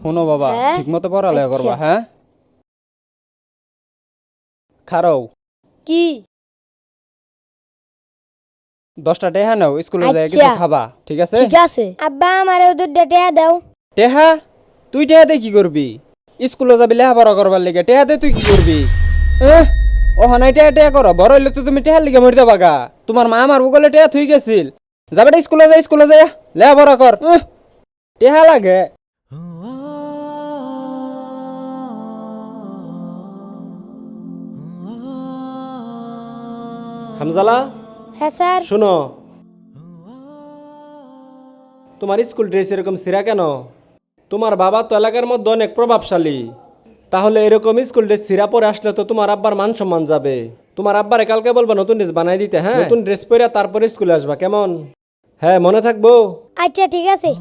শোনো বাবা, ঠিক মতো পড়ালেখা করবা। হ্যাঁ, খারাও কি 10টা টেহা নাও, স্কুলে যায় কিছু আচ্ছা। খাবা, ঠিক আছে? ঠিক আছে আব্বা আমারে দুধটা টেয়া দাও। টেহা? তুই টেহাতে কি করবি? স্কুলে যাবি লেখাপড়া করবার লিগে, টেহাতে তুই কি করবি? ওখানে টেহা টেহা করো, বড় হইলে তো তুমি টেহার লিগে মরিতে বাগা। তোমার মা আমার বুকলে টেহা থুই গেছিল। যাবে স্কুলে যাই লেখাপড়া কর। টেহা লাগে। হামজালা, হ্যাঁ স্যার। শোনো, তোমার স্কুল ড্রেস এরকম ছিঁড়া কেন? তোমার বাবা তো এলাকার মধ্যে অনেক প্রভাবশালী, তাহলে এরকম স্কুল ড্রেস ছিঁড়া পরে আসলে তো তোমার আব্বার মান সম্মান যাবে। তোমার আব্বারে কালকে বলবা নতুন ড্রেস বানাই দিতে। হ্যাঁ, নতুন ড্রেস পরে তারপরে স্কুলে আসবা, কেমন? হ্যাঁ, মনে থাকবো। আচ্ছা ঠিক আছে।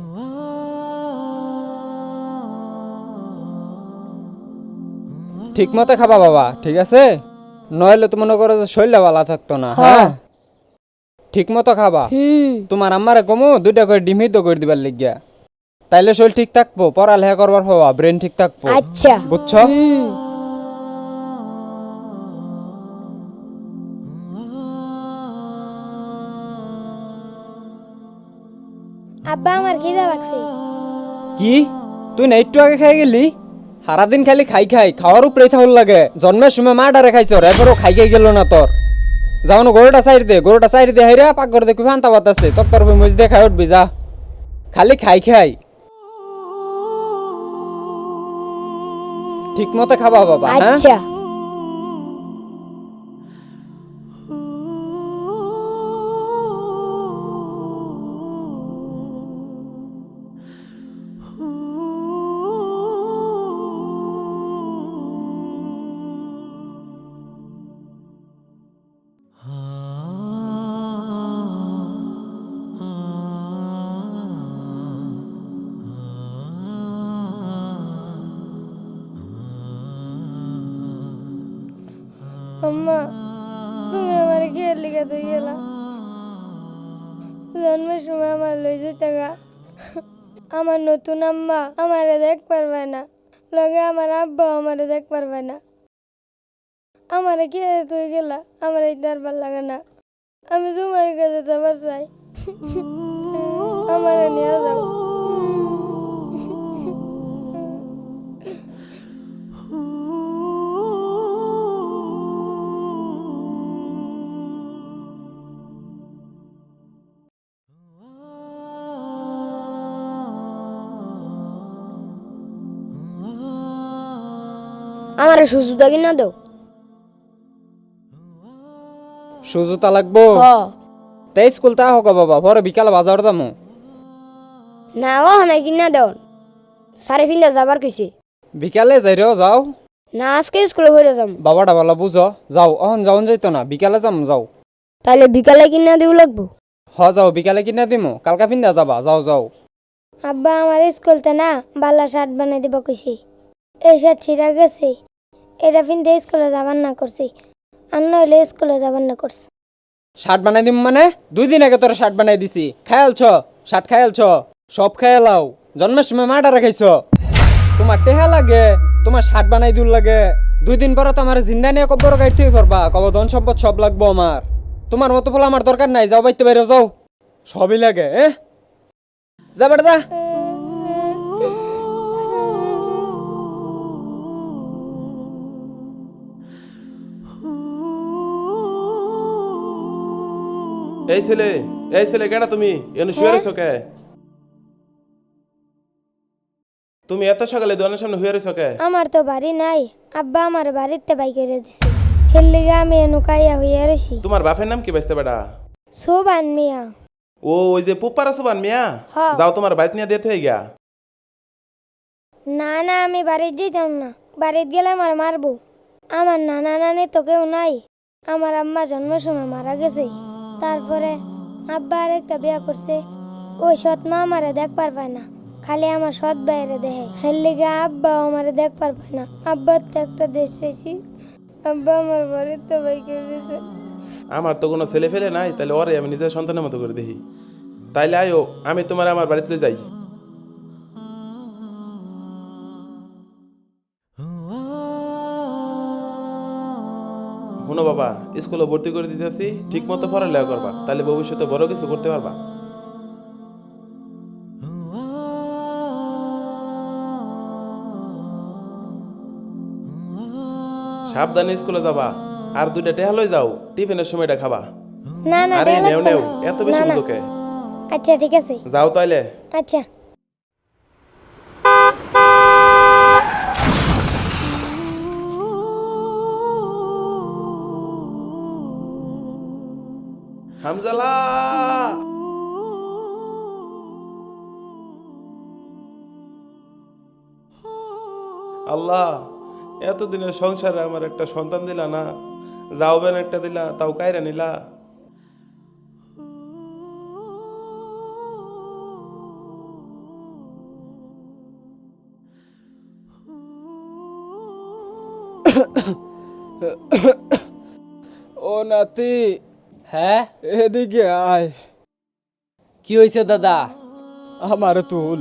ঠিক মতো খাবা বাবা, ঠিক আছে? নইলে তো মনে করো যে শরীরটা ভালো থাকতো না। হ্যাঁ, ঠিক মতো খাবা। তোমার আম্মারে কমু 2টা করে ডিম হিদ্ধ করে দিবার লিগিয়া, তাইলে শরীর ঠিক থাকবো, পড়ালেখা করবার হওয়া, ব্রেন ঠিক থাকবো। আচ্ছা বুঝছো? আব্বা আমার খিদা লাগছে। কি তুই না একটু আগে খাই গেলি? সারাদিন খালি খাই খাওয়ার উপরেই থাউল লাগে। জন্মের সময় মা ডারে খাইছ, এরপরও খাই গেল না তোর। যাও না গরুটা সাইড দে হাইরা পাক করে দেখবি ফান্তা বাতাসে তক্তর মুজ দিয়ে খাই উঠবি যা। খালি খাই ঠিক মতো খাবা বাবা। হ্যাঁ, আচ্ছা আম্মা, তুমি আমার কি লিখে তুই গেলা? জন্মের সময় আমার লই যেতে গা। আমার নতুন আম্মা আমারে দেখ পারবে না, লগে আমার আব্বা আমারে দেখ পারবে না। আমারে কি তুই গেলা? আমার এই দরবার লাগে না, আমি তোমার কাছে যাবার চাই। আমারে নিয়ে যাও। আমারে সুজুতা কিনা দাও। সুজুতা লাগবো? তাই স্কুল তা হোক বাবা, পরে বিকালে বাজার যাবো। না ও হানাই কিনা দাও, সারে ফিন্দা যাবার কইছে। বিকালে যাই রেও যাও। না আজকে স্কুলে হয়ে যাম। বাবাটা ভালো বুঝো, যাও অহন যাওন যাইতো না, বিকালে যাম যাও। তাহলে বিকালে কিনা দিব লাগবো। যাও বিকালে কিনা দিমু, কালকা ফিন্দা যাবা, যাও। আব্বা আমার স্কুলতে না বালা শার্ট বানাই দিব কইছে। এই শার্ট ছিঁড়া গেছে, এটা ফিনতে স্কুলে যাবার না করছি, আর নইলে স্কুলে যাবার না করছে। শার্ট বানাই দিম মানে? 2 দিন আগে তোরা শার্ট বানাই দিছি, খায়ালছ শার্ট খায়ালছ, সব খায়ালাও। জন্মের সময় মাটা রাখাইছ, তোমার টেহা লাগে, তোমার শার্ট বানাই দিল লাগে। 2 দিন পরে তো আমার জিন্দা নিয়ে কব্বর গাইতে পারবা, কব ধন সম্পদ সব লাগবো আমার। তোমার মতো ফল আমার দরকার নাই, যাও বাইতে বাইরে যাও, সবই লাগে। যা বেটা। এই ছেলে কেডা তুমি? এনে শুয়ে রইছো কে? তুমি এত সকালে দোকানের সামনে শুয়ে রইছো কে? আমার তো বাড়ি নাই, আব্বা আমার বাড়িতে বাই করে দিছে, হের লিগে আমি এনুকাইয়া হইয়া রইছি। তোমার বাপের নাম কি বাইস্তে বেটা? সোবান মিয়া। ওই যে পুপ্পার সুবান মিয়া? হ্যাঁ। যাও তোমার বাইত নিয়ে দিতে হয়ে গিয়া। না না আমি বাড়িতে যেতাম না, বাড়িতে গেলে আমার মারবো। আমার নানা নানি তো কেউ নাই, আমার আম্মা জন্মের সময় মারা গেছে। তারপরে আব্বা আর একটা বিয়া করছে, ওই সৎ মা আমারে দেখ পারবে না, খালি আমার সৎ বাইরে দেখে, হের লিগে আব্বা আমারে দেখ পারবে না। আব্বার তো একটা দেশ চাইছি, আব্বা আমার বাড়িতে বাই করে দিয়েছে। আমার তো কোনো ছেলে ফেলে নাই, তাহলে ওরে আমি নিজের সন্তানের মতো করে দেখি। তাইলে আয়ো, আমি তোমার আমার বাড়িতে যাই। শুনো বাবা, স্কুলে ভর্তি করে দিতেছি, ঠিক মতো পড়ালেখা করবা, তাহলে ভবিষ্যতে বড় কিছু করতে পারবা। সাবধানে স্কুলে যাবা, আর 2টা টেহা লই যাও, টিফিনের সময়টা খাবা। না না আরে দেয়া নেও লাগবে নেও, না। এত বেশি না, না। বুঝোকে। আচ্ছা ঠিক আছে। যাও তাইলে। আচ্ছা। হামজালা, আল্লাহ, এতদিনের সংসারে আমার একটা সন্তান দিলা না, যাও বেন একটা দিলা, তাও কাইরা নিলা। ও নাতি, হ্যাঁ, এদিকে আয়, কি হয়েছে দাদা? আমার তুল।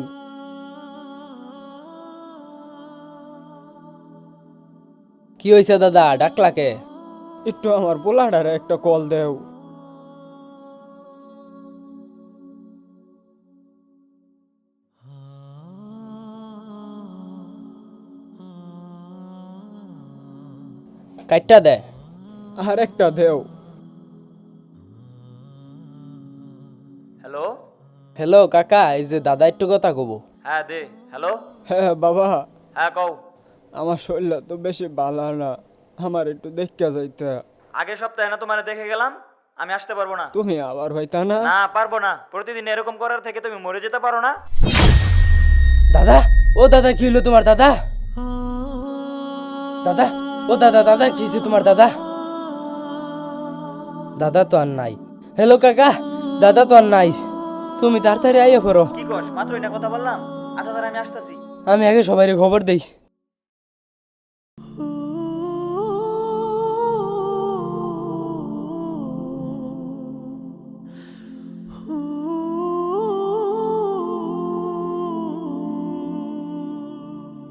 কি হয়েছে দাদা, ডাকলাকে? একটু আমার পোলাডারে একটা কল দেও। কাইটটা দে। আর একটা দেও। হ্যালো। হ্যালো কাকা, এই যে দাদা একটু কথা কব। হ্যাঁ দে। হ্যালো। হ্যাঁ বাবা, হ্যাঁ কও। আমার শরীর তো বেশি ভালো না, আমার একটু দেখা যাইতে। আগের সপ্তাহে না তোমারে দেখে গেলাম, আমি আসতে পারবো না। তুমি আবার হইতা না? না পারবো না, প্রতিদিন এরকম করার থেকে তুমি মরে যেতে পারো না। দাদা, ও দাদা, কি হলো তোমার দাদা? দাদা, ও দাদা, দাদা কি হয়েছে তোমার দাদা? দাদা তো আর নাই। হ্যালো কাকা, দাদা তো আর নাই, তুমি তাড়াতাড়ি আইয়া পড়ো। কি কস, মাত্র এটা কথা বললাম। আচ্ছা তাহলে আমি আসতেছি। আমি আগে সবাই খবর দেই।